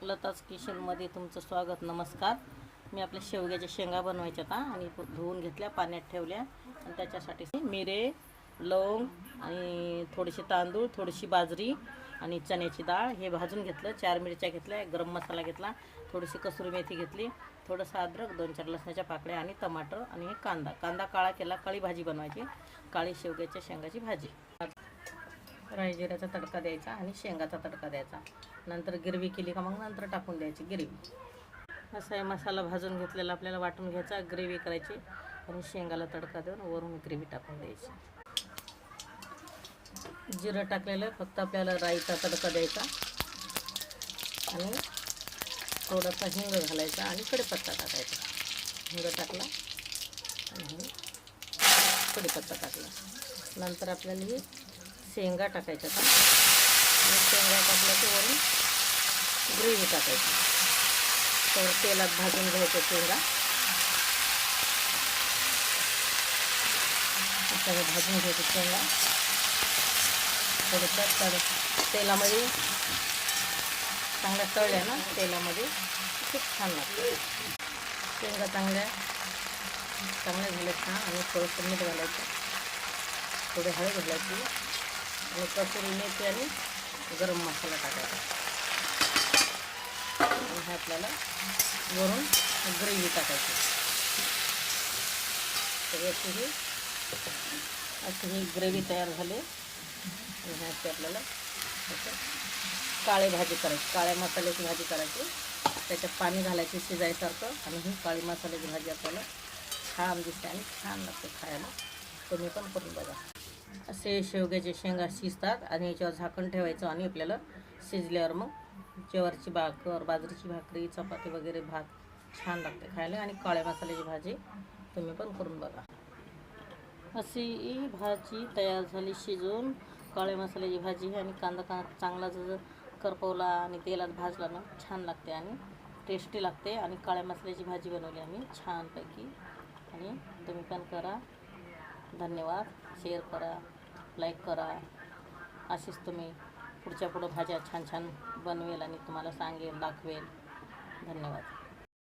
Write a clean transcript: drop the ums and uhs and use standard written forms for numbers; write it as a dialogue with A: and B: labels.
A: लताच किचनमध्ये तुमचं स्वागत. नमस्कार. मी आपल्या शेवग्याच्या शेंगा बनवायच्या आता आणि धुवून घेतल्या, पाण्यात ठेवल्या आणि त्याच्यासाठी मिरे, लवंग आणि थोडेसे तांदूळ, थोडीशी बाजरी आणि चण्याची डाळ हे भाजून घेतलं. 4 मिरच्या घेतल्या, गरम मसाला घेतला, थोडीशी कसुरी मेथी घेतली, थोडंसं अद्रक, 2-4 लसणाच्या पाकळ्या आणि टमाटर आणि हे कांदा काळा केला. काळी भाजी बनवायची, काळी शेवग्याच्या शेंगाची भाजी. राई जिऱ्याचा तडका द्यायचा आणि शेंगाचा तडका द्यायचा. नंतर गिरवी केली का मग नंतर टाकून द्यायची गिरवी. असा आहे मसाला भाजून घेतलेला आपल्याला वाटून घ्यायचा, ग्रेव्ही करायची आणि शेंगाला तडका देऊन वरून ग्रेव्ही टाकून द्यायची. जिरं टाकलेलं, फक्त आपल्याला राईचा तडका द्यायचा आणि थोडासा हिंग घालायचा आणि कढीपत्ता टाकायचा. हिंग टाकला आणि कढीपत्ता टाकला. नंतर आपल्याला ही शेंगा टाकायच्या आणि शेंगा टाकल्या की वरून ग्रेव्ही टाकायची. तर तेलात भाजून घ्यायचं शेंगा. सगळं भाजून घ्यायचं शेंगा थोडंसं. तर तेलामध्ये चांगल्या तळल्या ना, तेलामध्ये खूप छान लागतं. शेंगा चांगल्या झाल्या छान आणि थोडंसं मीठ घालायचं, थोडी हळद घालायची आणि कसुरी मेथी आणि गरम मसाला टाकायचा आणि हे आपल्याला वरून ग्रेव्ही टाकायची. तर अशी ही ग्रेव्ही तयार झाली आणि ह्याची आपल्याला काळी भाजी करायची, काळ्या मसाल्याची भाजी करायची. त्याच्यात पाणी घालायची शिजायसारखं आणि ही काळी मसाल्याची भाजी आपल्याला छान दिसते आणि छान लागते खायला. तुम्ही पण करून बघा. असे शेवग्याचे शेंगा शिजतात आणि याच्यावर झाकण ठेवायचं आणि आपल्याला शिजल्यावर मग ज्वारीची भाकर, बाजरीची भाकरी, चपाती वगैरे भात छान लागते खायला. आणि काळ्या मसाल्याची भाजी तुम्ही पण करून बघा. अशी भाजी तयार झाली शिजून, काळ्या मसाल्याची भाजी. आणि कांदा चांगला जर करपवला आणि तेलात भाजला ना छान लागते आणि टेस्टी लागते. आणि काळ्या मसाल्याची भाजी बनवली आम्ही छानपैकी. आणि तुम्ही पण करा. धन्यवाद. शेअर करा, लाईक करा. अशीच तुम्ही पुढच्या भाज्या छान छान बनवेल आणि तुम्हाला सांगेल, दाखवेल. धन्यवाद.